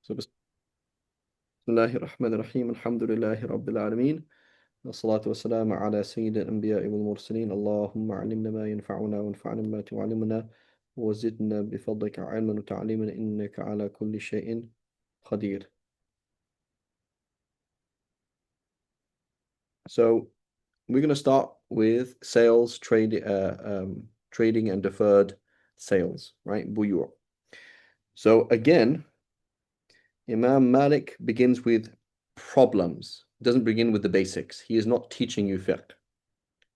بسم الله الرحمن الرحيم الحمد لله رب العالمين والصلاة والسلام على سيد الأنبياء والمرسلين اللهم علمنا ما ينفعنا وانفعنا بما تعلمنا وزدنا بفضلك علما وتعليما إنك على كل شيء قدير. So we're going to start with sales, trading and deferred sales, right? Buyu'. So again, Imam Malik begins with problems. Doesn't begin with the basics. He is not teaching you fiqh.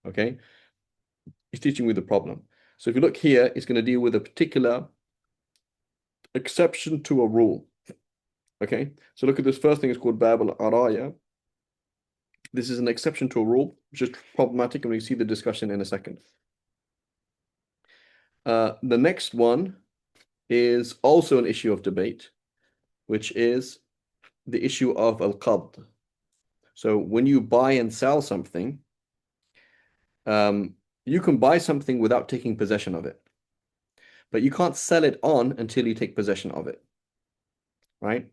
Okay? He's teaching you the problem. So if you look here, it's going to deal with a particular exception to a rule. Okay? So look at this first thing, it's called Bab al-Araya. This is an exception to a rule, which is problematic, and we see the discussion in a second. The next one is also an issue of debate, which is the issue of al-qabd. So when you buy and sell something, you can buy something without taking possession of it, but you can't sell it on until you take possession of it, right?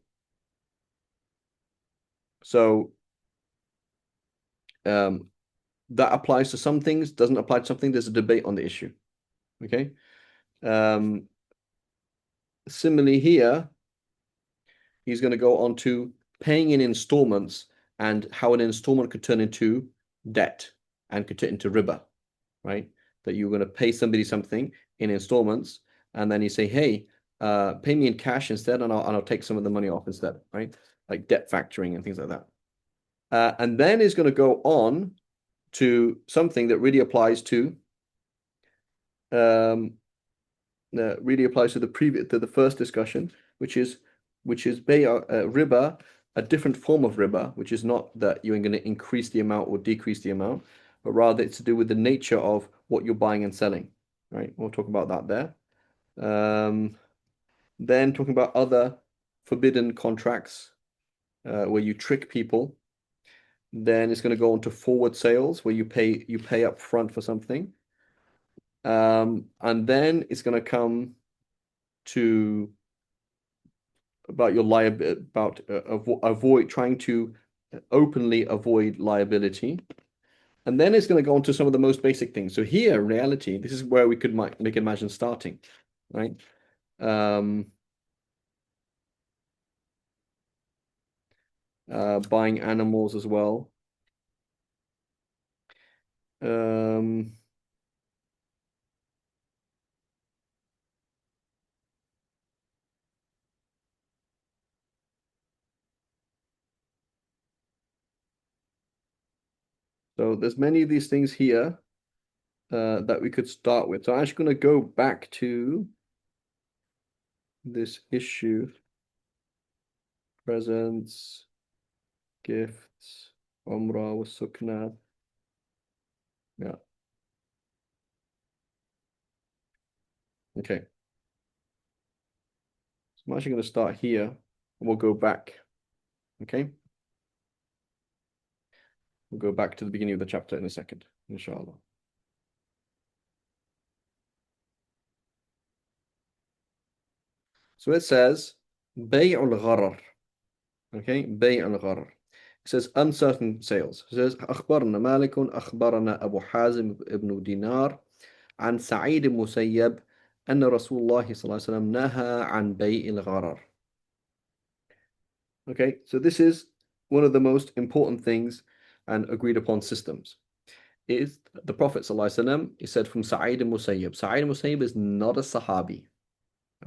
So that applies to some things, doesn't apply to something. There's a debate on the issue. Okay. Similarly here, he's going to go on to paying in installments and how an installment could turn into debt and could turn into riba, right? That you're going to pay somebody something in installments, and then you say, hey, pay me in cash instead, and I'll take some of the money off instead, right? Like debt factoring and things like that. And then he's going to go on to something that really applies to the first discussion, which is riba, a different form of riba, which is not that you're going to increase the amount or decrease the amount, but rather it's to do with the nature of what you're buying and selling, right? We'll talk about that there. Then talking about other forbidden contracts where you trick people. Then it's going to go on to forward sales where you pay up front for something. And then it's going to come to about your liability, about avoid trying to openly avoid liability. And then it's going to go on to some of the most basic things. So here, in reality, this is where we could make imagine starting, right? Buying animals as well. So there's many of these things here that we could start with. So I'm actually going to go back to this issue. Presents, gifts, Umrah with Sukna. Yeah. Okay. So I'm actually going to start here and we'll go back. Okay. We'll go back to the beginning of the chapter in a second, inshallah. So it says, Bay'ul Gharar. Okay, Bay'ul Gharar. It says uncertain sales. It says, أخبرنا مالك أخبرنا أبو حازم ابن دينار عن سعيد مسيب أن رسول الله صلى الله عليه وسلم نهى عن بيع الغرر. Okay, so this is one of the most important things and agreed upon systems. Is the Prophet ﷺ, he said from Sa'id al-Musayyib. Sa'id al-Musayyib is not a Sahabi.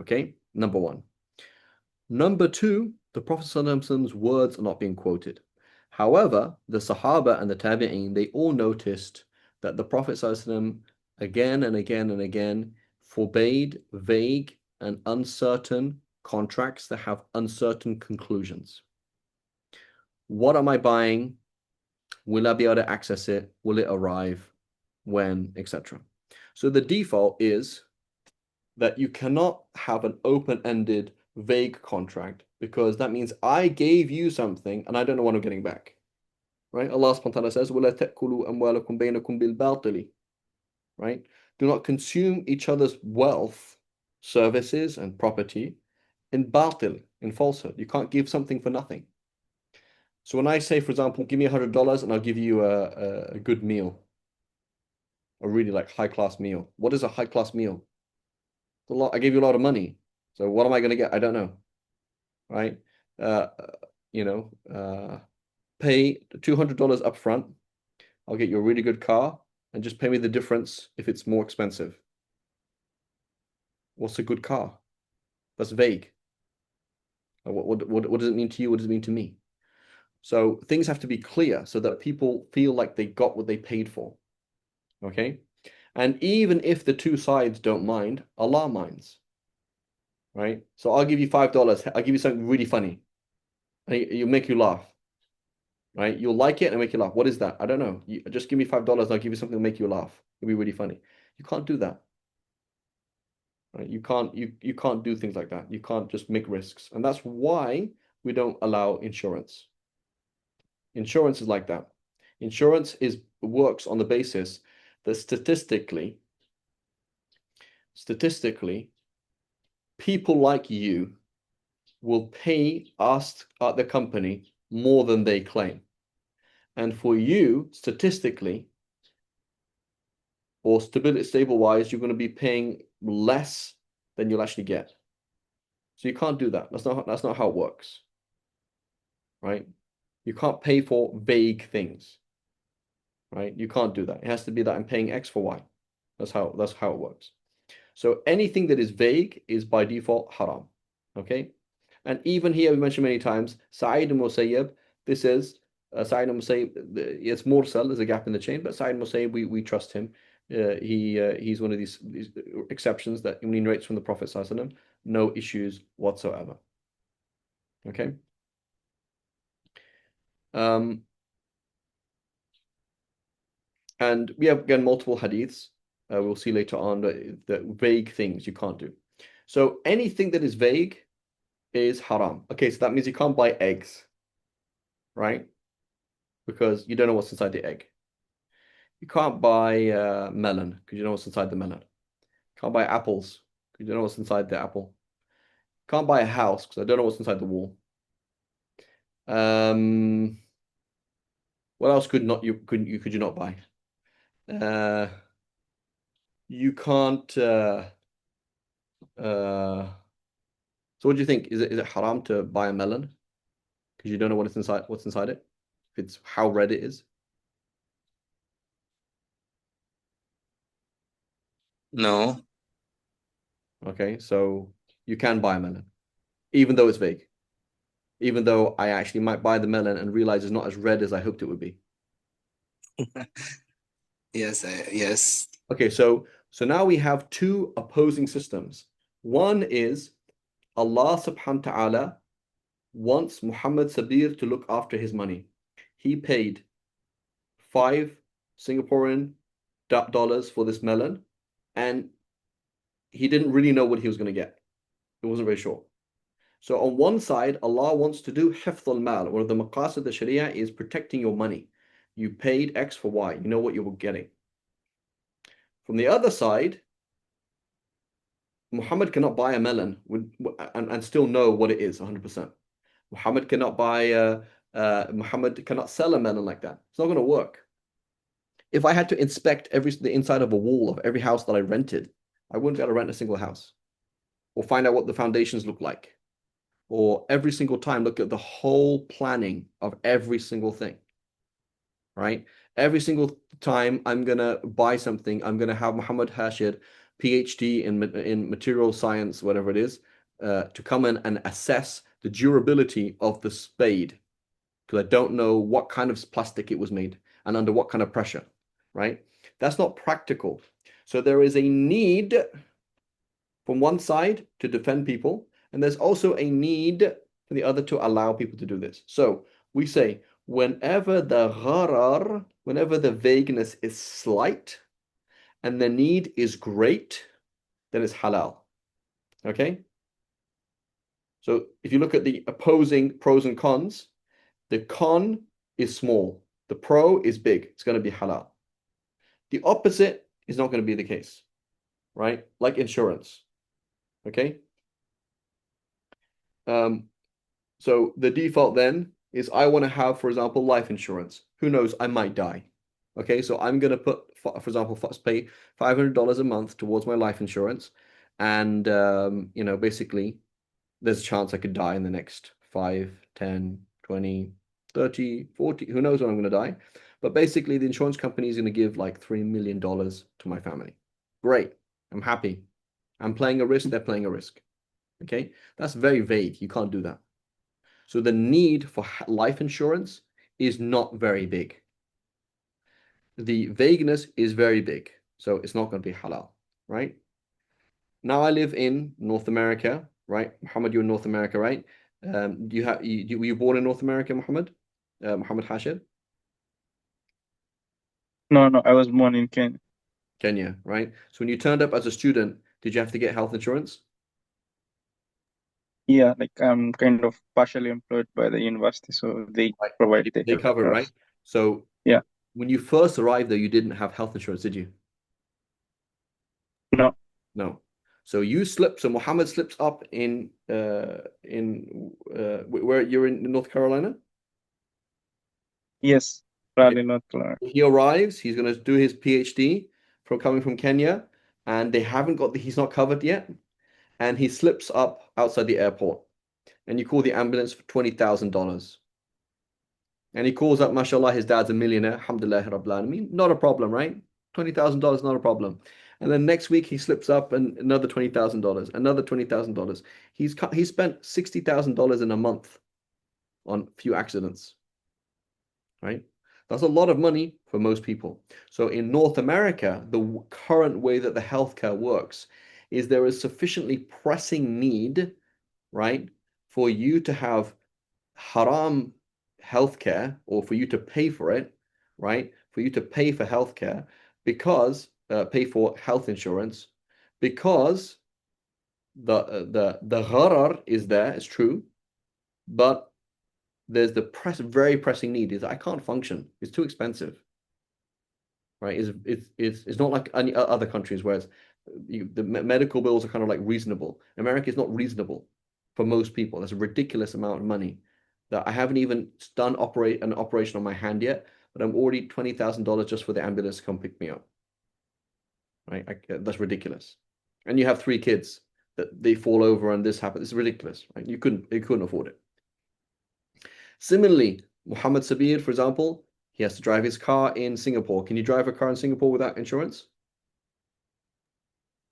Okay, number one. Number two, the Prophet ﷺ's words are not being quoted. However, the Sahaba and the Tabi'een, they all noticed that the Prophet ﷺ again and again and again forbade vague and uncertain contracts that have uncertain conclusions. What am I buying? Will I be able to access it? Will it arrive? When? Etc. So the default is that you cannot have an open-ended, vague contract because that means I gave you something and I don't know what I'm getting back. Right? Allah subhanahu wa ta'ala says, وَلَا تَأْكُلُوا أَمْوَالَكُمْ بَيْنَكُمْ بِالْبَاطِلِ. Right? Do not consume each other's wealth, services, and property in batil, in falsehood. You can't give something for nothing. So when I say, for example, give me $100 and I'll give you a good meal, a really like high class meal. What is a high class meal? It's a lot. I gave you a lot of money. So what am I going to get? I don't know. Right? Uh, you know, pay $200 up front. I'll get you a really good car and just pay me the difference if it's more expensive. What's a good car? That's vague. What does it mean to you? What does it mean to me? So things have to be clear so that people feel like they got what they paid for. Okay? And even if the two sides don't mind, Allah minds. Right? So I'll give you $5. I'll give you something really funny. And it'll make you laugh. Right? You'll like it and make you laugh. What is that? I don't know. You just give me $5, I'll give you something to make you laugh. It'll be really funny. You can't do that. Right? You can't do things like that. You can't just make risks. And that's why we don't allow insurance. Insurance is like that. Insurance is works on the basis that statistically, people like you will pay us at the company more than they claim. And for you, statistically, or stable wise, you're going to be paying less than you'll actually get. So you can't do that. That's not how it works. Right? You can't pay for vague things. Right? You can't do that. It has to be that I'm paying X for Y. That's how it works. So anything that is vague is by default haram. Okay? And even here, we mentioned many times, Sa'id al-Musayyib, this is Sa'id al-Musayyib, it's mursal, there's a gap in the chain, but Sa'id al-Musayyib, we trust him. He's one of these exceptions that when he narrates from the Prophet ﷺ, no issues whatsoever. Okay? And we have, again, multiple hadiths. We'll see later on the vague things you can't do. So anything that is vague is haram. Okay, so that means you can't buy eggs, right? Because you don't know what's inside the egg. You can't buy melon because you know what's inside the melon. Can't buy apples because you don't know what's inside the apple. Can't buy a house because I don't know what's inside the wall. What else could you not buy? You can't. So what do you think? Is it haram to buy a melon because you don't know what it's inside? What's inside it? If it's how red it is. No. Okay, so you can buy a melon, even though it's vague. Even though I actually might buy the melon and realize it's not as red as I hoped it would be. Yes, yes. Okay, so now we have two opposing systems. One is Allah subhanahu wa ta'ala wants Muhammad Sabir to look after his money. He paid 5 Singaporean dollars for this melon, and he didn't really know what he was going to get. He wasn't very sure. So on one side, Allah wants to do hifth al-mal. One of the maqasid of the Sharia is protecting your money. You paid X for Y. You know what you were getting. From the other side, Muhammad cannot buy a melon and still know what it is 100%. Muhammad cannot sell a melon like that. It's not going to work. If I had to inspect the inside of a wall of every house that I rented, I wouldn't be able to rent a single house or find out what the foundations look like, or every single time look at the whole planning of every single thing, right? Every single time I'm going to buy something, I'm going to have Muhammad Hashir, PhD in material science, whatever it is, to come in and assess the durability of the spade, because I don't know what kind of plastic it was made and under what kind of pressure, right? That's not practical. So there is a need from one side to defend people, and there's also a need for the other to allow people to do this. So we say, whenever the vagueness is slight and the need is great, then it's halal. Okay? So if you look at the opposing pros and cons, the con is small, the pro is big. It's going to be halal. The opposite is not going to be the case, right? Like insurance. Okay? So the default then is I want to have, for example, life insurance. Who knows? I might die. Okay, so I'm going to put, for example, pay $500 a month towards my life insurance, and basically, there's a chance I could die in the next 5, 10, 20, 30, 40. Who knows when I'm going to die? But basically, the insurance company is going to give like $3 million to my family. Great. I'm happy. I'm playing a risk. They're playing a risk. Okay, that's very vague. You can't do that. So the need for life insurance is not very big. The vagueness is very big. So it's not going to be halal, right? Now I live in North America, right? Muhammad, you're in North America, right? Do you have were you born in North America, Muhammad? Muhammad Hashid, No, no, I was born in Kenya. Kenya, right? So when you turned up as a student, did you have to get health insurance? Yeah, like I'm kind of partially employed by the university, so they Right. provide They, the they health cover it, right? insurance. So Yeah, when you first arrived there, you didn't have health insurance, did you? no, No. So you slip. So Muhammad slips up where you're in North Carolina, yes, right? probably not. He arrives. He's going to do his PhD from coming from Kenya, and they haven't got he's not covered yet, and he slips up outside the airport, and you call the ambulance for $20,000, and he calls up, mashallah, his dad's a millionaire, alhamdulillah, rabbil alameen, not a problem, right? $20,000, not a problem. And then next week he slips up and another $20,000, another $20,000. He spent $60,000 in a month on a few accidents, right? That's a lot of money for most people. So in North America, the current way that the healthcare works is there is sufficiently pressing need, right, for you to have haram healthcare, or for you to pay for it, right? For you to pay for healthcare because pay for health insurance because the gharar is there, it's true, but there's the very pressing need is I can't function. It's too expensive, right? It's not like any other countries where the medical bills are kind of like reasonable. America is not reasonable for most people. That's a ridiculous amount of money that I haven't even done operate an operation on my hand yet, but I'm already $20,000 just for the ambulance to come pick me up, right? That's ridiculous. And you have 3 kids that they fall over and this happens. It's ridiculous, right? You couldn't afford it. Similarly, Muhammad Sabir, for example, he has to drive his car in Singapore. Can you drive a car in Singapore without insurance?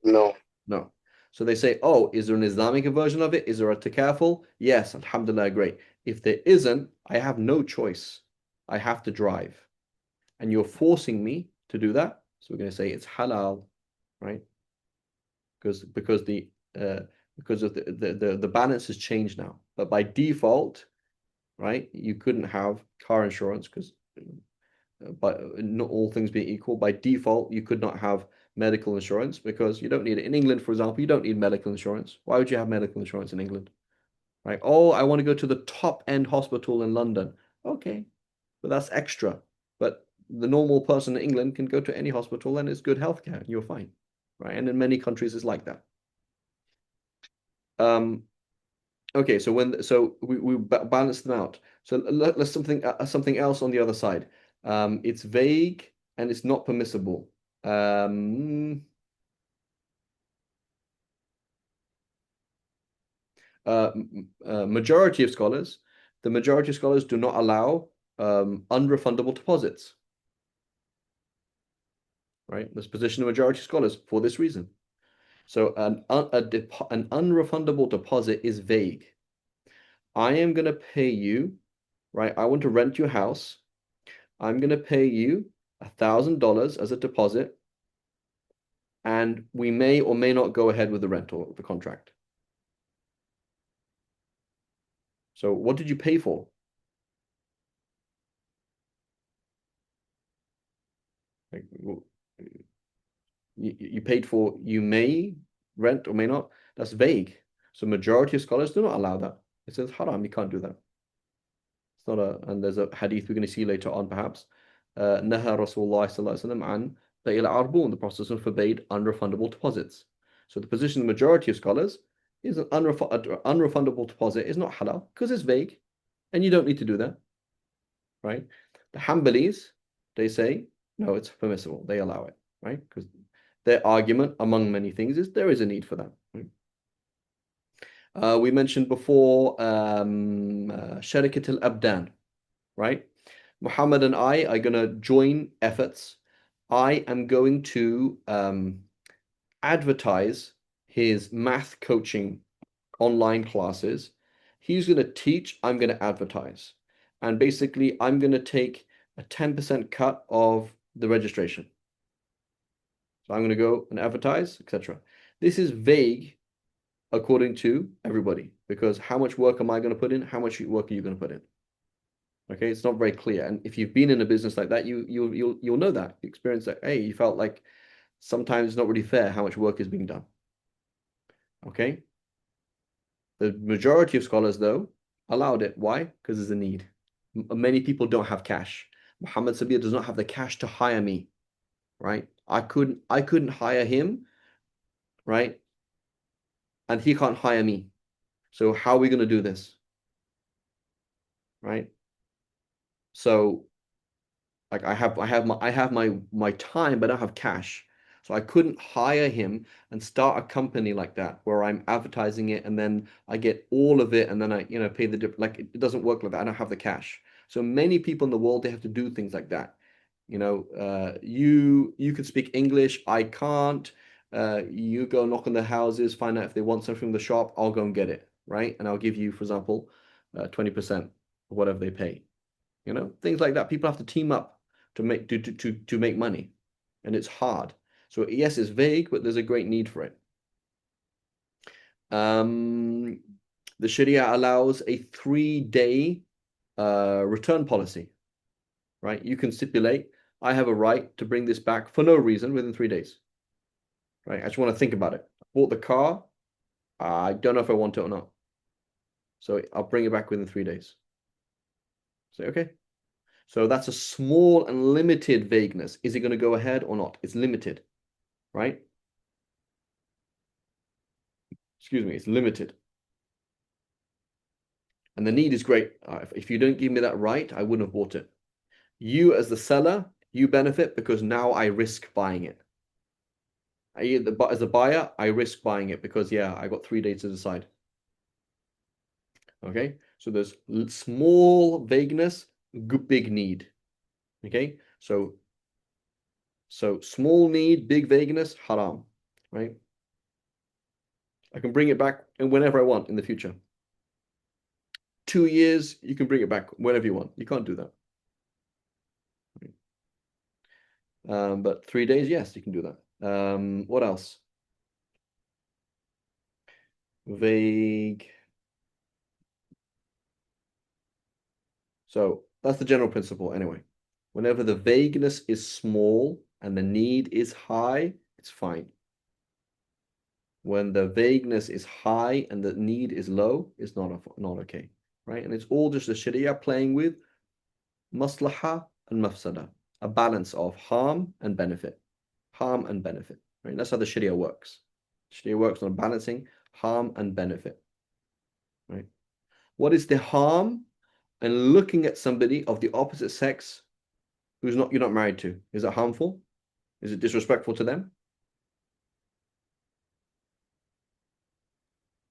No. No. So they say, oh, is there an Islamic version of it? Is there a takaful? Yes, alhamdulillah, great. If there isn't, I have no choice. I have to drive. And you're forcing me to do that. So we're going to say it's halal, right? Because the because of the balance has changed now. But by default, right, you couldn't have car insurance because but not all things being equal, by default, you could not have medical insurance because you don't need it. In England, for example, you don't need medical insurance. Why would you have medical insurance in England? Right? Oh, I want to go to the top end hospital in London. Okay, but that's extra. But the normal person in England can go to any hospital and it's good healthcare. You're fine. Right? And in many countries, it's like that. Um, okay, so we balance them out. So let's something else on the other side. It's vague and it's not permissible. Um, Majority of scholars, the majority of scholars do not allow unrefundable deposits. Right, this position of majority of scholars for this reason. So an unrefundable deposit is vague. I am going to pay you, right? I want to rent your house. I'm going to pay you $1,000 as a deposit, and we may or may not go ahead with the rental of the contract. So what did you pay for? Like, you paid for you may rent or may not. That's vague. So majority of scholars do not allow that. It says haram, you can't do that. It's not and there's a hadith we're going to see later on perhaps. Naha Rasulullah sallallahu alaihi wasallam an bay'il arbun. The Prophet forbade unrefundable deposits. So the position of the majority of scholars is an unrefundable deposit is not halal because it's vague and you don't need to do that, right? The Hanbalis, they say, no, it's permissible. They allow it, right? Because their argument, among many things, is there is a need for that. Right? We mentioned before Sharikat al-Abdan, right? Muhammad and I are going to join efforts. I am going to advertise his math coaching online classes. He's going to teach, I'm going to advertise. And basically, I'm going to take a 10% cut of the registration. So I'm going to go and advertise, etc. This is vague according to everybody because how much work am I going to put in? How much work are you going to put in? Okay, it's not very clear. And if you've been in a business like that, you'll know that. You experience that. Hey, you felt like sometimes it's not really fair how much work is being done. Okay. The majority of scholars, though, allowed it. Why? Because there's a need. Many people don't have cash. Muhammad Sabir does not have the cash to hire me, right? I couldn't hire him, right? And he can't hire me. So how are we going to do this? Right? So like I have my time, but I don't have cash. So I couldn't hire him and start a company like that where I'm advertising it and then I get all of it and then I, pay the like it doesn't work like that. I don't have the cash. So many people in the world they have to do things like that. You could speak English, I can't. You go knock on the houses, find out if they want something from the shop, I'll go and get it, right? And I'll give you, for example, 20% of whatever they pay. Things like that. People have to team up to make money, and it's hard. So yes, it's vague, but there's a great need for it. Um, the Sharia allows a 3-day return policy, right? You can stipulate, I have a right to bring this back for no reason within 3 days, right? I just want to think about it. I bought the car. I don't know if I want it or not. So I'll bring it back within 3 days. Say, okay. So that's a small and limited vagueness. Is it going to go ahead or not? It's limited, right? Excuse me, it's limited. And the need is great. If you don't give me that right, I wouldn't have bought it. You, as the seller, you benefit because now I risk buying it. As a buyer, I risk buying it because, yeah, I got 3 days to decide. Okay, so there's small vagueness, big need. Okay, so small need, big vagueness, haram, right? I can bring it back whenever I want in the future. 2 years, you can bring it back whenever you want. You can't do that. But 3 days, yes, you can do that. What else? Vague. So that's the general principle anyway. Whenever the vagueness is small and the need is high, it's fine. When the vagueness is high and the need is low, it's not okay, right? And it's all just the Sharia playing with maslaha and mafsada, a balance of harm and benefit, right? That's how the Sharia works. Sharia works on balancing harm and benefit, right? What is the harm and looking at somebody of the opposite sex who's not you're not married to? Is it harmful? Is it disrespectful to them?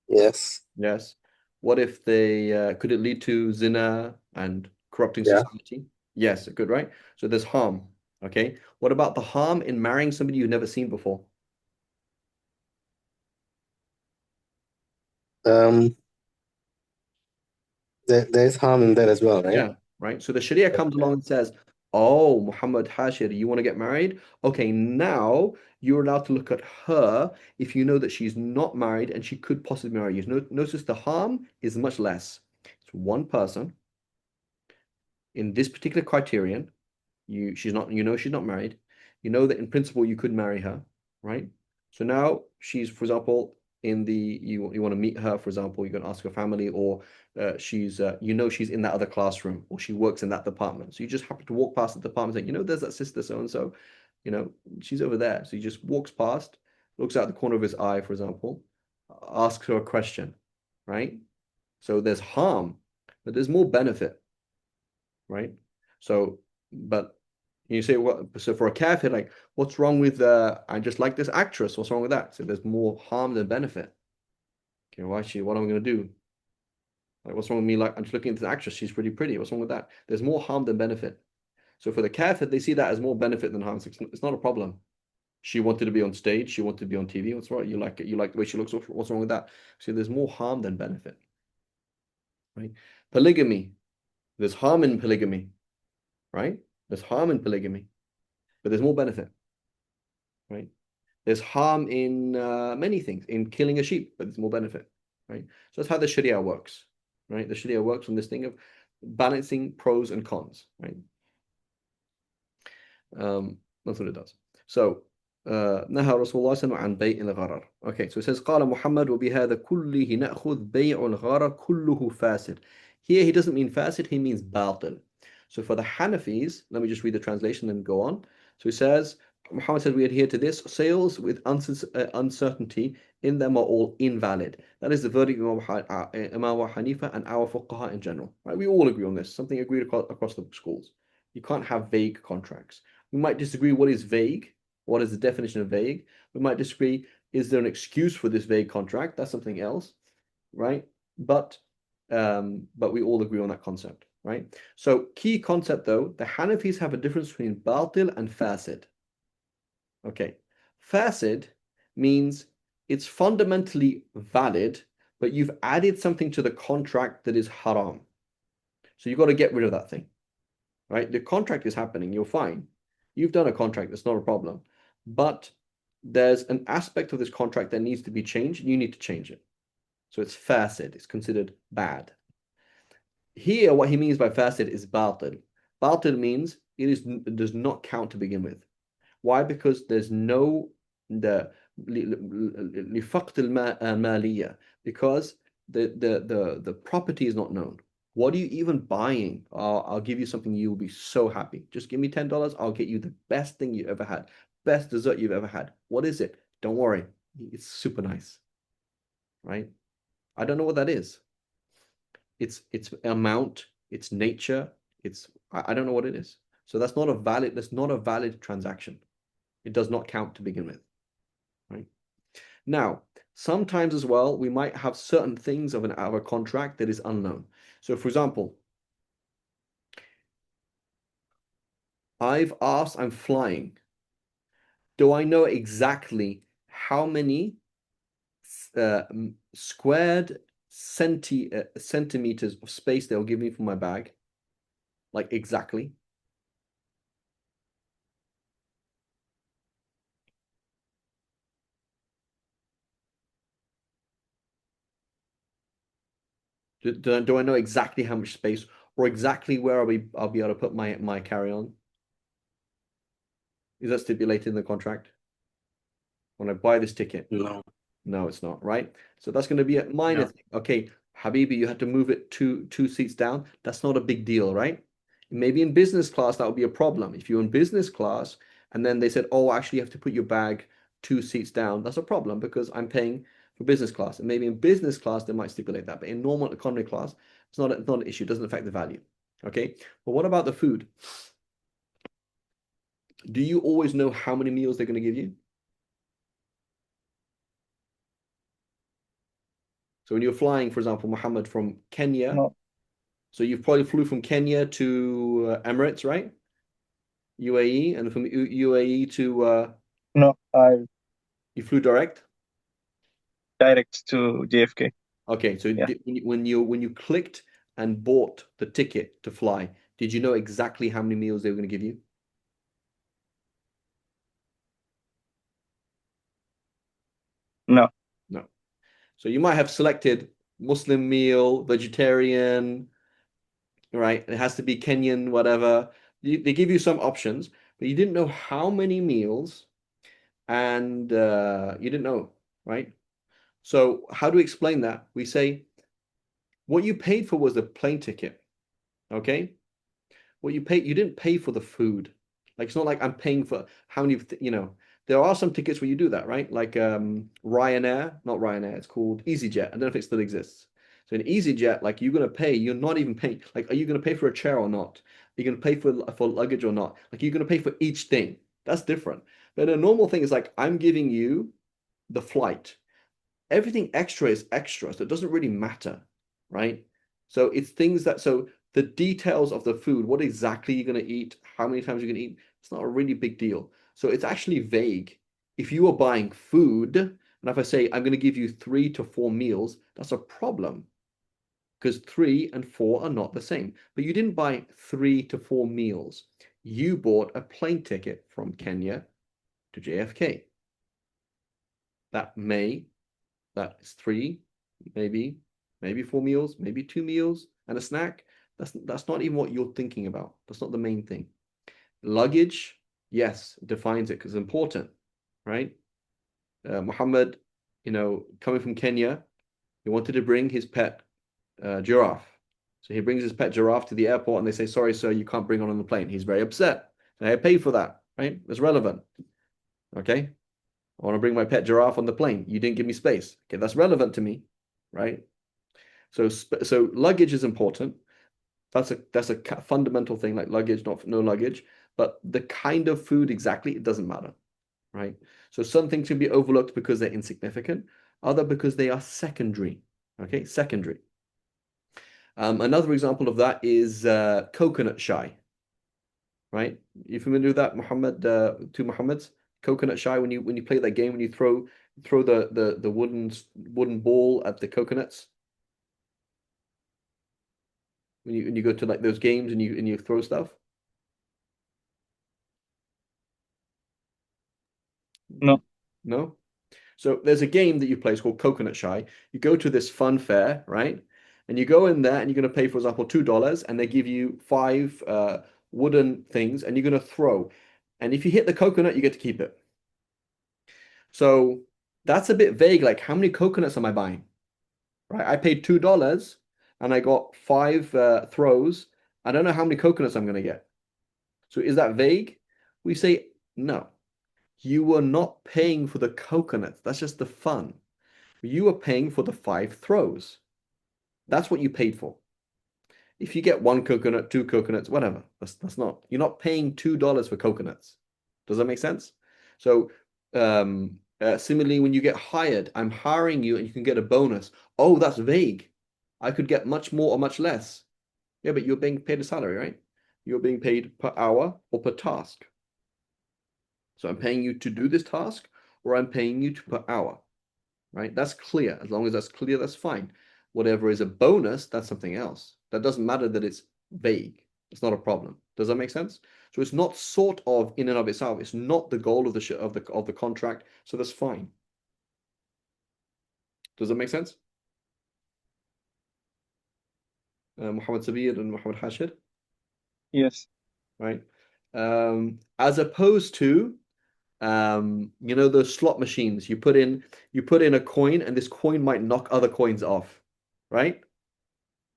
Yes. Yes. What if they could it lead to zina and corrupting Yeah. society? Yes, it could, right? So there's harm. Okay. What about the harm in marrying somebody you've never seen before? Um, there's harm in that as well, right? Yeah, right. So the Sharia comes along and says, "Oh, Muhammad Hashir, you want to get married? Okay, now you're allowed to look at her if you know that she's not married and she could possibly marry you." Notice the harm is much less. It's one person in this particular criterion. She's not married. You know that in principle you could marry her, right? So now she's, for example, you want to meet her, for example, you're going to ask her family, or she's in that other classroom, or she works in that department. So you just happen to walk past the department, saying, there's that sister so and so, she's over there. So he just walks past, looks out the corner of his eye, for example. asks her a question, right? So there's harm, but there's more benefit, right? So, but you say, what? So for a kafir, like, what's wrong with I just like this actress. What's wrong with that? So there's more harm than benefit. Okay, why she? What am I going to do? Like, what's wrong with me? Like, I'm just looking at this actress. She's pretty pretty. What's wrong with that? There's more harm than benefit. So for the kafir, they see that as more benefit than harm. It's not a problem. She wanted to be on stage. She wanted to be on TV. What's wrong? You like it. You like the way she looks. What's wrong with that? See, there's more harm than benefit, right? Polygamy. There's harm in polygamy, right? There's harm in polygamy, but there's more benefit, right? There's harm in many things, in killing a sheep, but there's more benefit, right? So that's how the Sharia works, right? The Sharia works on this thing of balancing pros and cons, right? That's what it does. So نهى رسول الله صلى الله عليه وسلم عن بيع الغرر. Okay, so it says قال محمد وبهذا كله نأخذ بيع الغرر كله فاسد. Here he doesn't mean fasid, he means batil. So for the Hanafis, let me just read the translation and go on. So he says, Muhammad says we adhere to this. Sales with uncertainty in them are all invalid. That is the verdict of Imam Hanifa and our fuqaha in general. Right? We all agree on this. Something agreed across the schools. You can't have vague contracts. We might disagree what is vague, what is the definition of vague. We might disagree, is there an excuse for this vague contract? That's something else, right? But we all agree on that concept, right? So key concept though, the Hanafis have a difference between batil and fasid. Okay, fasid means it's fundamentally valid, but you've added something to the contract that is haram. So you've got to get rid of that thing, right? The contract is happening, you're fine. You've done a contract, that's not a problem. But there's an aspect of this contract that needs to be changed, and you need to change it. So it's fasid, it's considered bad. Here, what he means by fasid is batil. Batil means it does not count to begin with. Why? Because there's no the لفقد المالية, because the property is not known. What are you even buying? I'll give you something you will be so happy. Just give me $10. I'll get you the best thing you ever had, best dessert you've ever had. What is it? Don't worry, it's super nice, right? I don't know what that is. It's amount, it's nature, I don't know what it is. So that's not a valid transaction. It does not count to begin with, right? Now, sometimes as well, we might have certain things of a contract that is unknown. So, for example, I'm flying. Do I know exactly how many uh, squared centimeters of space they'll give me for my bag? Like exactly? Do I know exactly how much space or exactly where I'll be able to put my carry-on? Is that stipulated in the contract? When I buy this ticket? No. No, it's not, right? So that's going to be a minor No. thing. Okay, Habibi, you had to move it two seats down. That's not a big deal, right? Maybe in business class, that would be a problem. If you're in business class and then they said, oh, actually, you have to put your bag 2 seats down, that's a problem because I'm paying for business class. And maybe in business class, they might stipulate that. But in normal economy class, it's not an issue. It doesn't affect the value. Okay. But what about the food? Do you always know how many meals they're going to give you? So when you're flying, for example, Muhammad from Kenya, No. so you probably flew from Kenya to Emirates, right? UAE, and from UAE to No. I you flew direct. direct to JFK. Okay, so Yeah. when you clicked and bought the ticket to fly, did you know exactly how many meals they were going to give you? No. No. So you might have selected Muslim meal, vegetarian, right? It has to be Kenyan, whatever. They give you some options, but you didn't know how many meals, and you didn't know, right? So how do we explain that? We say what you paid for was the plane ticket, okay? What you paid, you didn't pay for the food. Like it's not like I'm paying for how many, There are some tickets where you do that, right? Like Ryanair, not Ryanair, it's called EasyJet. I don't know if it still exists. So in EasyJet, like you're gonna pay, you're not even paying. Like, are you gonna pay for a chair or not? Are you gonna pay for luggage or not? Like you're gonna pay for each thing. That's different. But a normal thing is like I'm giving you the flight. Everything extra is extra, so it doesn't really matter, right? So it's things that so the details of the food, what exactly you're going to eat, how many times you're going to eat, it's not a really big deal. So it's actually vague. If you are buying food, and if I say I'm going to give you 3 to 4 meals, that's a problem because 3 and 4 are not the same. But you didn't buy 3 to 4 meals. You bought a plane ticket from Kenya to JFK. That may That is three, maybe, maybe 4 meals, maybe 2 meals and a snack. That's not even what you're thinking about. That's not the main thing. Luggage, yes, defines it because it's important, right? Muhammad, coming from Kenya, he wanted to bring his pet giraffe. So he brings his pet giraffe to the airport and they say, sorry, sir, you can't bring on the plane. He's very upset. And I paid for that, right? That's relevant. Okay. I want to bring my pet giraffe on the plane. You didn't give me space. Okay, that's relevant to me, right? So luggage is important. That's a fundamental thing, like luggage, not no luggage. But the kind of food exactly, it doesn't matter, right? So some things can be overlooked because they're insignificant, other because they are secondary. Okay, secondary. Another example of that is coconut shy, right? You familiar with that, Muhammad? Two Muhammads, coconut shy. When you play that game, when you throw the wooden ball at the coconuts, when you go to like those games and you throw stuff. No. No? So there's a game that you play. It's called Coconut Shy. You go to this fun fair, right? And you go in there and you're going to pay, for example, $2, and they give you five wooden things, and you're going to throw. And if you hit the coconut, you get to keep it. So that's a bit vague. Like, how many coconuts am I buying? Right? I paid $2 and I got five throws. I don't know how many coconuts I'm going to get. So is that vague? We say no. You were not paying for the coconuts. That's just the fun. You were paying for the five throws. That's what you paid for. If you get one coconut, two coconuts, whatever, that's not. You're not paying $2 for coconuts. Does that make sense? So similarly, when you get hired, I'm hiring you and you can get a bonus. Oh, that's vague. I could get much more or much less. Yeah, but you're being paid a salary, right? You're being paid per hour or per task. So I'm paying you to do this task, or I'm paying you per hour, right? That's clear. As long as that's clear, that's fine. Whatever is a bonus, that's something else. That doesn't matter that it's vague. It's not a problem. Does that make sense? So it's not sort of in and of itself. It's not the goal of the contract. So that's fine. Does that make sense? Muhammad Sabir and Muhammad Hashid, Yes. right? As opposed to those slot machines. You put in a coin, and this coin might knock other coins off, right?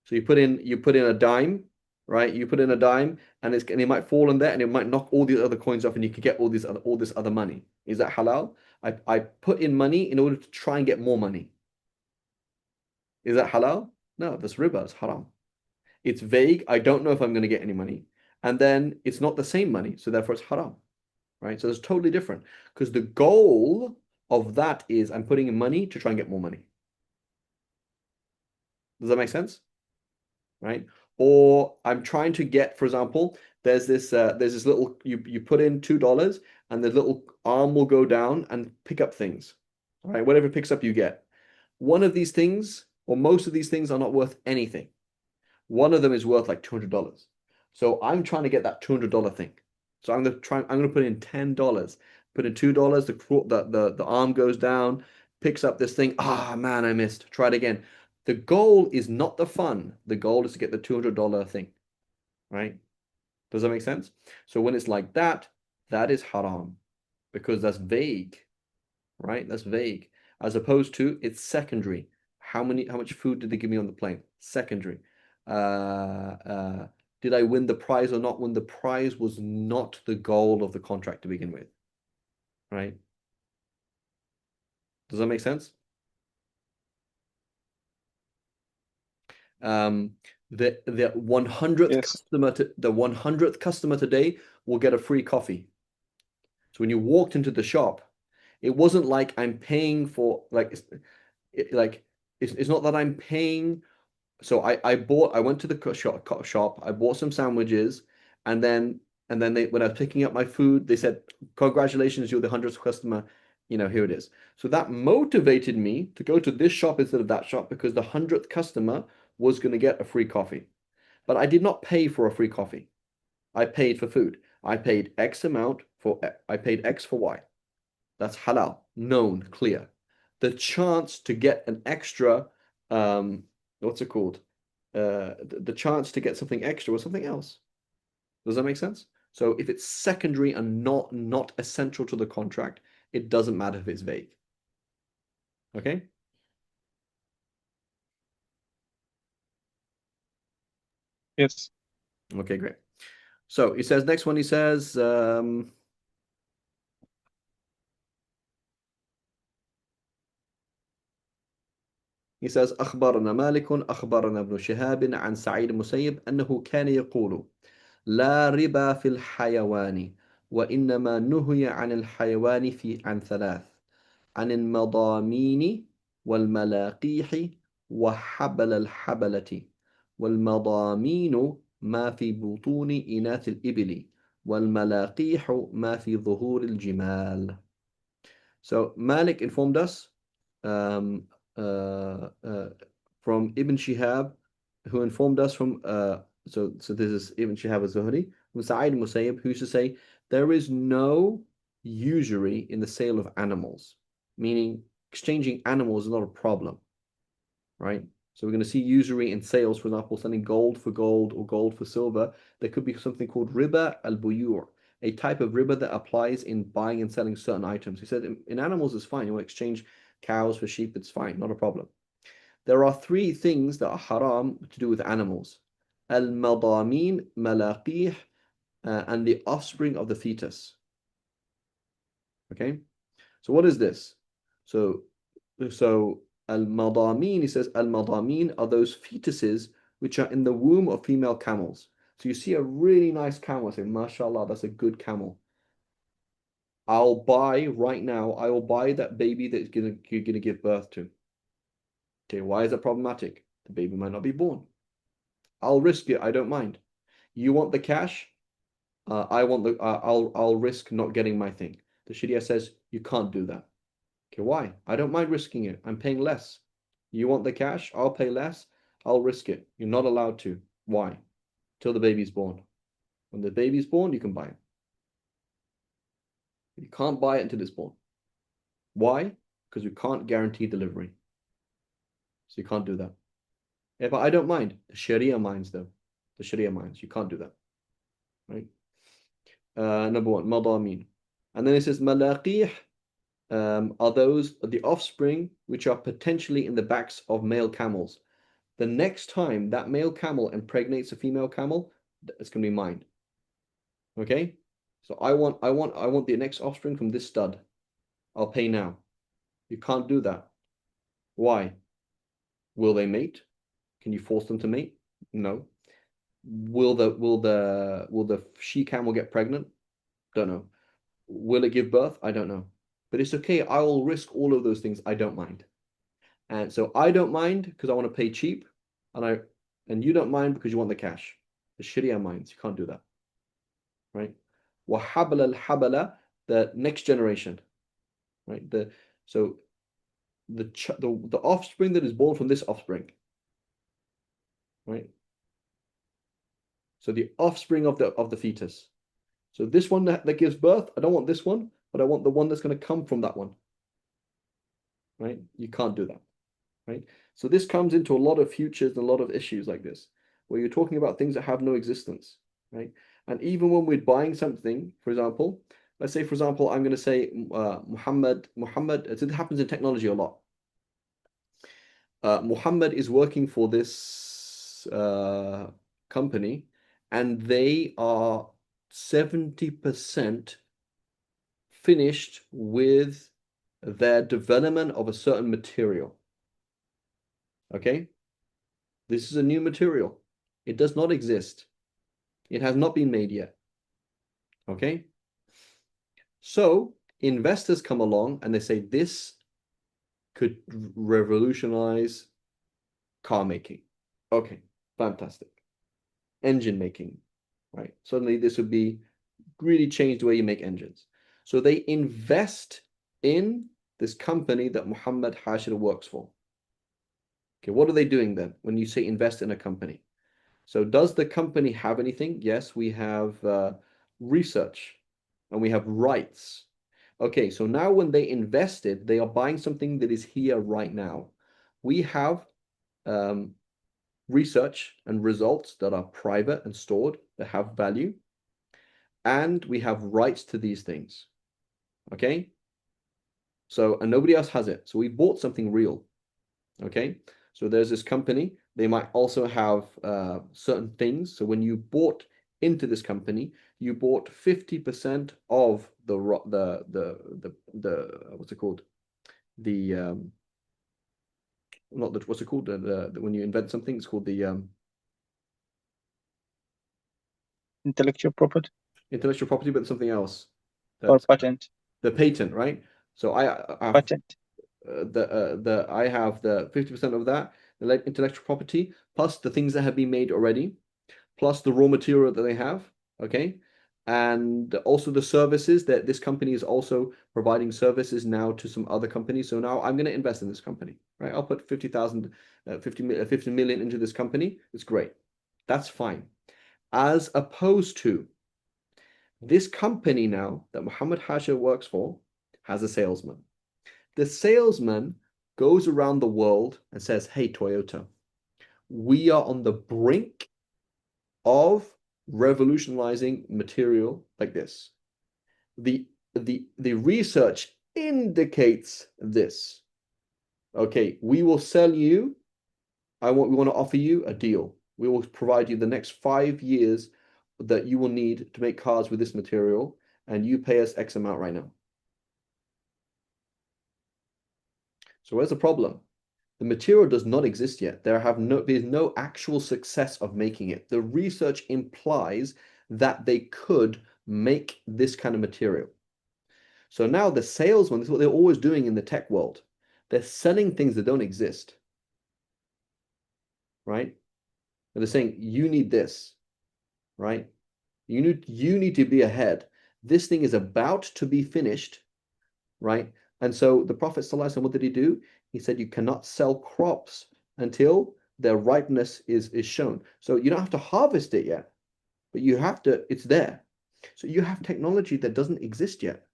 So you put in a dime, right? You put in a dime, and it might fall in there, and it might knock all these other coins off, and you could get all this other money. Is that halal? I put in money in order to try and get more money. Is that halal? No, that's riba. It's haram. It's vague. I don't know if I'm going to get any money, and then it's not the same money, so therefore it's haram, right? So it's totally different because the goal of that is I'm putting in money to try and get more money. Does that make sense? Right? Or I'm trying to get, for example, there's this little you put in $2 and the little arm will go down and pick up things. All right, whatever it picks up, you get. One of these things, or most of these things, are not worth anything. One of them is worth like $200. So I'm trying to get that $200 thing. So I'm gonna put in $10. Put in $2, the arm goes down, picks up this thing. Ah man, I missed. Try it again. The goal is not the fun. The goal is to get the $200 thing, right? Does that make sense? So when it's like that, that is haram because that's vague, right? That's vague. As opposed to it's secondary. How much food did they give me on the plane? Secondary. Did I win the prize or not win the prize was not the goal of the contract to begin with. right? Does that make sense? Um, the 100th Yes. customer the 100th customer today will get a free coffee. So when you walked into the shop, it wasn't like I'm paying for like it's not that I'm paying. So I went to the shop, I bought some sandwiches, and then they when I was picking up my food, they said, "Congratulations, you're the 100th customer. Here it is." So that motivated me to go to this shop instead of that shop because the 100th customer was going to get a free coffee. But I did not pay for a free coffee. I paid for food. I paid X amount for I paid X for Y. That's halal, known, clear. The chance to get an extra, what's it called? The chance to get something extra was something else. Does that make sense? So if it's secondary and not essential to the contract, it doesn't matter if it's vague. Okay? Yes. Okay, great. So he says next one. He says أخبرنا مالك أخبرنا ابن شهاب عن سعيد المسيب أنه كان يقول لا ربا في الحيوان وإنما نهي عن الحيوان عن ثلاث عن المضامين والملاقيح وحبل الحبلة. والمضامين ما في بطون إناث الإبل والملاقيح ما في ظهور الجمال. So Malik informed us um, uh, uh, from Ibn Shihab, who informed us from so this is Ibn Shihab az-Zuhri from Sa'id Musayyib, who used to say there is no usury in the sale of animals, meaning exchanging animals is not a problem, right? So we're going to see usury in sales, for example, selling gold for gold or gold for silver. There could be something called riba al-buyur, a type of riba that applies in buying and selling certain items. He said in animals it's fine. You want to exchange cows for sheep, it's fine, not a problem. There are three things that are haram to do with animals. Al-madamin, malaqih, and the offspring of the fetus. Okay? So what is this? So so al-madamin, he says al-madamin are those fetuses which are in the womb of female camels. So you see a really nice camel, say, mashallah, that's a good camel. I'll buy right now, I will buy that baby that you're gonna give birth to. Okay, why is that problematic? The baby might not be born. I'll risk it, I don't mind. You want the cash? I'll risk not getting my thing. The Sharia says you can't do that. Okay, why? I don't mind risking it. I'm paying less. You want the cash? I'll pay less. I'll risk it. You're not allowed to. Why? Till the baby's born. When the baby's born, you can buy it. You can't buy it until it's born. Why? Because we can't guarantee delivery. So you can't do that. Yeah, but I don't mind. The Sharia minds, though. The Sharia minds. You can't do that. Right? Number one, madamin. And then it says malaqih are the offspring which are potentially in the backs of male camels. The next time that male camel impregnates a female camel, it's going to be mine. Okay? So I want the next offspring from this stud. I'll pay now. You can't do that. Why? Will they mate? Can you force them to mate? No. Will the she camel get pregnant? Don't know. Will it give birth? I don't know. But it's okay. I will risk all of those things. I don't mind. And so I don't mind because I want to pay cheap, and you don't mind because you want the cash. The Sharia minds. You can't do that. Right? وَحَبْلَ الْحَبَلَ, the next generation. Right? So the offspring that is born from this offspring. Right? So the offspring of the fetus. So this one that gives birth, I don't want this one, but I want the one that's going to come from that one. Right? You can't do that. Right? So this comes into a lot of futures and a lot of issues like this, where you're talking about things that have no existence, right? And even when we're buying something, for example, let's say, for example, I'm going to say Muhammad, it happens in technology a lot. Muhammad is working for this company, and they are 70% finished with their development of a certain material. Okay? This is a new material. It does not exist. It has not been made yet. Okay? So investors come along and they say this could revolutionize car making. Okay, fantastic. Engine making, right? Suddenly this would be really change the way you make engines. So they invest in this company that Muhammad Hashir works for. Okay, what are they doing then when you say invest in a company? So does the company have anything? Yes, we have research and we have rights. Okay, so now when they invested, they are buying something that is here right now. We have research and results that are private and stored, that have value, and we have rights to these things. Okay? So, and nobody else has it. So we bought something real. Okay? So there's this company. They might also have certain things. So when you bought into this company, you bought 50% of the what's it called? The not the what's it called? The when you invent something, it's called the Intellectual property intellectual property, but something else. or That's patent. the patent, right? So I have Patent. I have the 50% of that, the intellectual property, plus the things that have been made already, plus the raw material that they have, okay? And also the services that this company is also providing services now to some other companies. So now I'm going to invest in this company, right? I'll put 50,000, 50 million into this company. It's great. That's fine. As opposed to this company now that Muhammad Hasha works for has a salesman. The salesman goes around the world and says, hey, Toyota, we are on the brink of revolutionizing material like this. The research indicates this. Okay, we will sell you. We want to offer you a deal. We will provide you the next 5 years that you will need to make cars with this material, and you pay us X amount right now. So where's the problem? The material does not exist yet. There's no actual success of making it. The research implies that they could make this kind of material. So now the salesman, this is what they're always doing in the tech world. They're selling things that don't exist, right? And they're saying, you need this, right? You need to be ahead. This thing is about to be finished, right? And so the Prophet ﷺ, what did he do? He said, you cannot sell crops until their ripeness is shown. So you don't have to harvest it yet, but you have to, it's there. So you have technology that doesn't exist yet.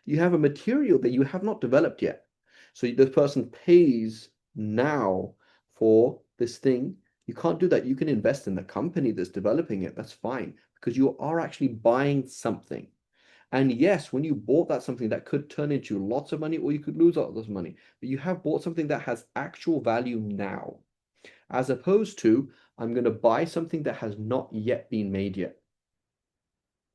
You have a material that you have not developed yet. So the person pays now for this thing. You can't do that. You can invest in the company that's developing it. That's fine because you are actually buying something. And yes, when you bought that something that could turn into lots of money or you could lose lots of money, but you have bought something that has actual value now, as opposed to I'm going to buy something that has not yet been made yet,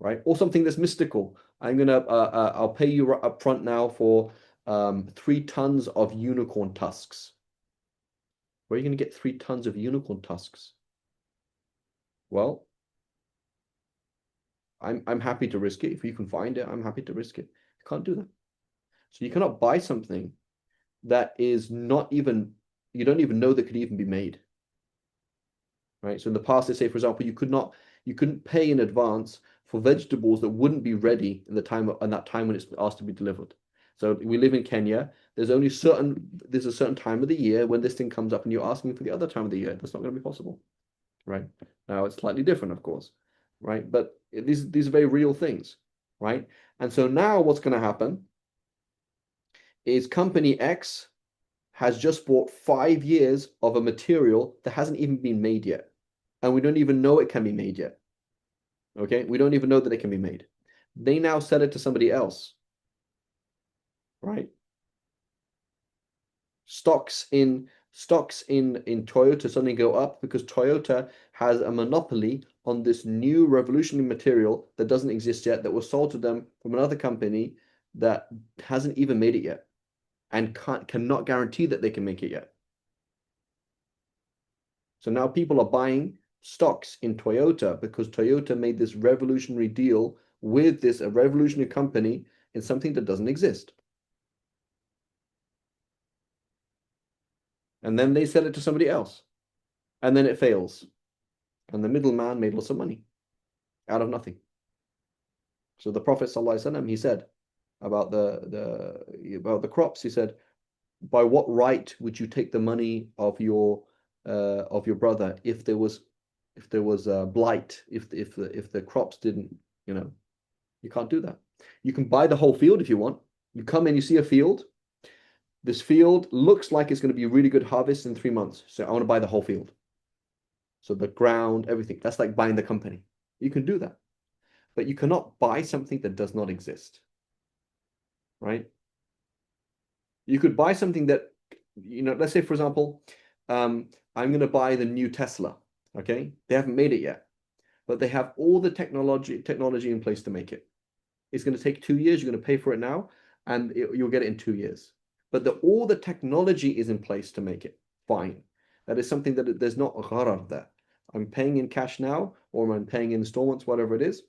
right? Or something that's mystical. I'll pay you up front now for 3 tons of unicorn tusks. Where are you going to get 3 tons of unicorn tusks? Well, I'm happy to risk it. If you can find it, I'm happy to risk it. You can't do that. So you cannot buy something that is not even, you don't even know that could even be made. Right. So in the past, they say, for example, you couldn't pay in advance for vegetables that wouldn't be ready in that time when it's asked to be delivered. So we live in Kenya. There's a certain time of the year when this thing comes up and you're asking for the other time of the year. That's not going to be possible. Right. Now it's slightly different, of course. Right. But these are very real things. Right. And so now what's going to happen is company X has just bought 5 years of a material that hasn't even been made yet. And we don't even know it can be made yet. Okay, we don't even know that it can be made. They now sell it to somebody else, right? Stocks in Toyota suddenly go up because Toyota has a monopoly on this new revolutionary material that doesn't exist yet, that was sold to them from another company that hasn't even made it yet and cannot guarantee that they can make it yet. So now people are buying stocks in Toyota because Toyota made this revolutionary deal with this a revolutionary company in something that doesn't exist. And then they sell it to somebody else. And then it fails. And the middleman made lots of money out of nothing. So the Prophet ﷺ, he said about the crops, he said, by what right would you take the money of your brother if there was blight, if the crops didn't, you can't do that. You can buy the whole field if you want. You come in, you see a field. This field looks like it's going to be a really good harvest in 3 months. So I want to buy the whole field. So the ground, everything. That's like buying the company. You can do that. But you cannot buy something that does not exist. Right? You could buy something that, let's say, for example, I'm going to buy the new Tesla. Okay? They haven't made it yet, but they have all the technology in place to make it. It's going to take 2 years. You're going to pay for it now, and you'll get it in 2 years. But all the technology is in place to make it. Fine. That is something that there's not a gharar there. I'm paying in cash now, or I'm paying in installments, whatever it is,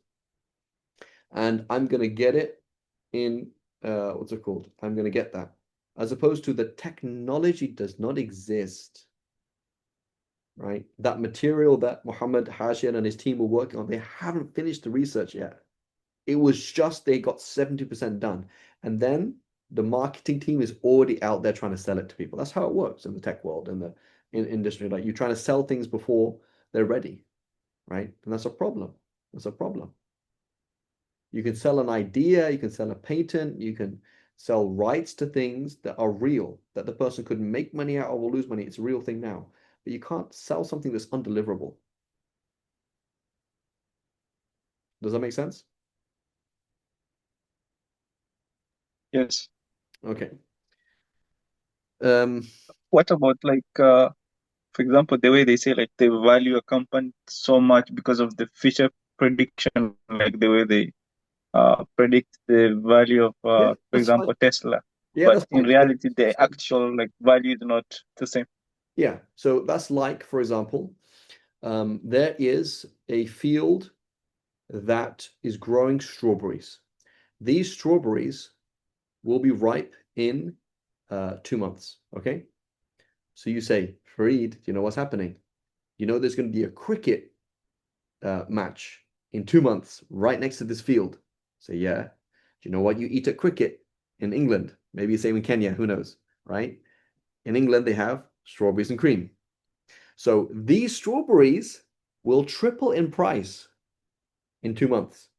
and I'm going to get it in, what's it called? I'm going to get that. As opposed to the technology does not exist, right? That material that Muhammad Hashian and his team were working on, they haven't finished the research yet. It was just they got 70% done. And then the marketing team is already out there trying to sell it to people. That's how it works in the tech world, in industry. Like you're trying to sell things before they're ready, right? And that's a problem. That's a problem. You can sell an idea, you can sell a patent, you can sell rights to things that are real, that the person could make money out of or lose money. It's a real thing now. But you can't sell something that's undeliverable. Does that make sense? Yes. Okay. What about for example, the way they say like they value a company so much because of the future prediction, like the way they predict the value of, Yeah, for that's fine. example, Tesla. Yeah, But that's in fine. reality, the That's fine. actual like value is not the same. Yeah, so that's like, for example, there is a field that is growing strawberries. These strawberries will be ripe in 2 months. Okay. So you say, Fareed, do you know what's happening? You know there's going to be a cricket match in 2 months right next to this field. Say, yeah. Do you know what you eat at cricket in England? Maybe same in Kenya, who knows, right? In England, they have strawberries and cream. So these strawberries will triple in price in 2 months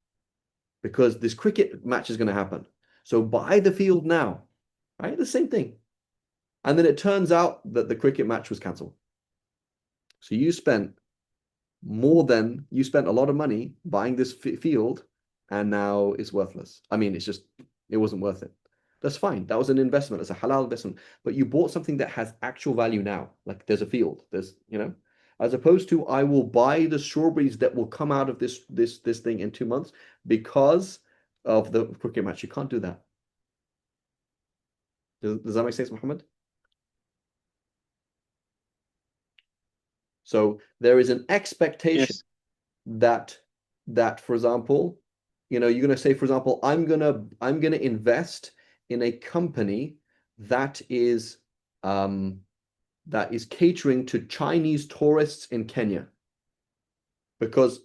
because this cricket match is going to happen. So buy the field now, right? The same thing. And then it turns out that the cricket match was cancelled. So you spent a lot of money buying this field and now it's worthless. I mean, it wasn't worth it. That's fine. That was an investment. It's a halal investment. But you bought something that has actual value now. Like there's a field. As opposed to I will buy the strawberries that will come out of this thing in 2 months because of the cricket match. You can't do that. Does that make sense, Muhammad? So there is an expectation Yes. that for example, you're going to say, for example, I'm gonna invest in a company that is catering to Chinese tourists in Kenya. Because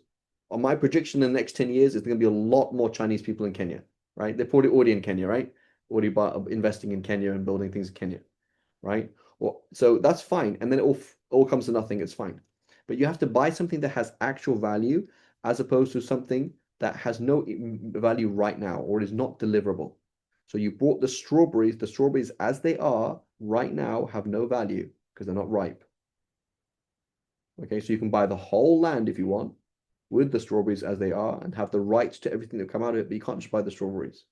on my prediction in the next 10 years, there's going to be a lot more Chinese people in Kenya, right? They're probably already in Kenya, right? Already investing in Kenya and building things in Kenya, right? So that's fine. And then it all comes to nothing. It's fine. But you have to buy something that has actual value as opposed to something that has no value right now or is not deliverable. So you bought the strawberries as they are right now have no value because they're not ripe. Okay, so you can buy the whole land if you want with the strawberries as they are and have the rights to everything that come out of it, but you can't just buy the strawberries.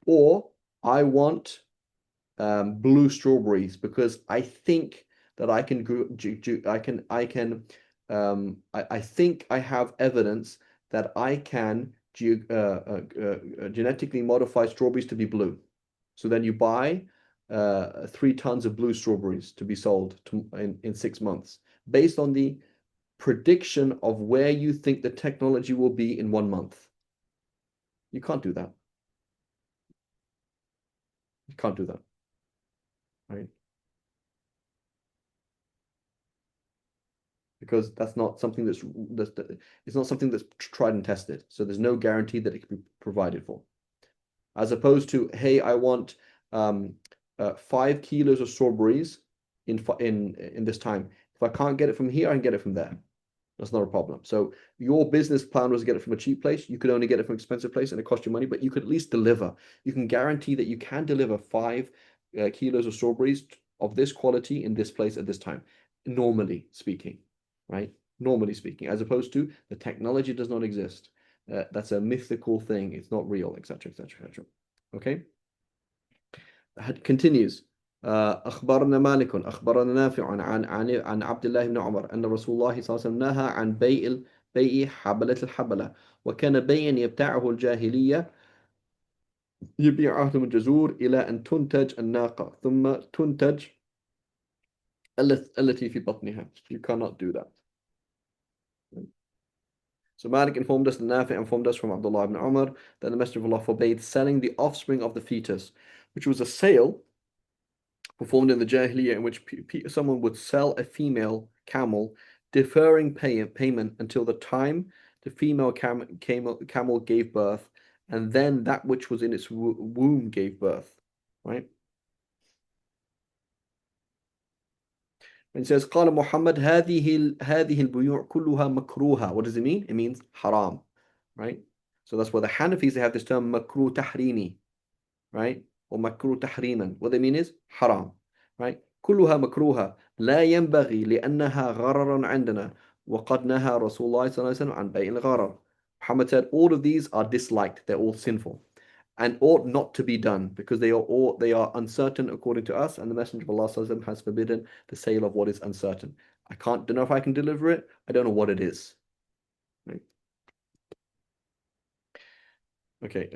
Or I want blue strawberries because I think that I can I think I have evidence that I can genetically modified strawberries to be blue. So then you buy 3 tons of blue strawberries to be sold in 6 months based on the prediction of where you think the technology will be in 1 month. You can't do that. You can't do that, right? Because that's not something it's not something that's tried and tested. So there's no guarantee that it can be provided for. As opposed to, hey, I want 5 kilos of strawberries in this time. If I can't get it from here, I can get it from there. That's not a problem. So your business plan was to get it from a cheap place. You could only get it from an expensive place and it cost you money, but you could at least deliver. You can guarantee that you can deliver 5 kilos of strawberries of this quality in this place at this time, normally speaking, right? Normally speaking, as opposed to the technology does not exist. That's a mythical thing. It's not real, etc., etc., etc. Okay. Continues. أخبرنا مالك أخبرنا نافع عن عبد الله بن عمر أن رسول الله صلى الله عليه وسلم نهى عن بيع حبلة الحبلة وكان بيعا يبتاعه الجاهلية يبيع أهل الجزور إلى أن تنتج الناقة ثم تنتج التي في بطنها. You cannot do that. So Malik informed us, and Nafi informed us from Abdullah ibn Umar that the Messenger of Allah forbade selling the offspring of the fetus, which was a sale performed in the Jahiliyyah in which someone would sell a female camel, deferring payment until the time the female camel gave birth, and then that which was in its womb gave birth, right? And it says, قال Muhammad, هذه البيوع كلها مكروهة. What does it mean? It means haram, right? So that's why the Hanafis, they have this term makruh tahrimi, right? Or makruh tahriman. What they mean is haram, right? كلها مكروهة لا ينبغي لأنها غرر عندنا وقد نهى رسول الله صلى الله عليه وسلم عن بيع الغرر. Muhammad said all of these are disliked, they're all sinful and ought not to be done because they are uncertain according to us, and the Messenger of Allah صلى الله عليه وسلم has forbidden the sale of what is uncertain. I don't know if I can deliver it, I don't know what it is. Right? Okay.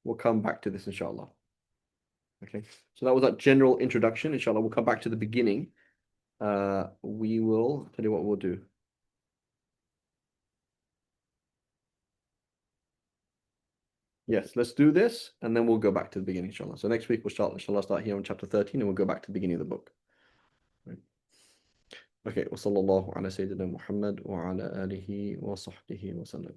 We'll come back to this inshallah. Okay, so that was that general introduction. Inshallah, we'll come back to the beginning. We will tell you what we'll do. Yes, let's do this, and then we'll go back to the beginning, inshallah. So next week we'll start here on chapter 13, and we'll go back to the beginning of the book. Right. Okay, wa sallallahu ala sayyidina Muhammad wa ala alihi wa sahbihi wa sallam.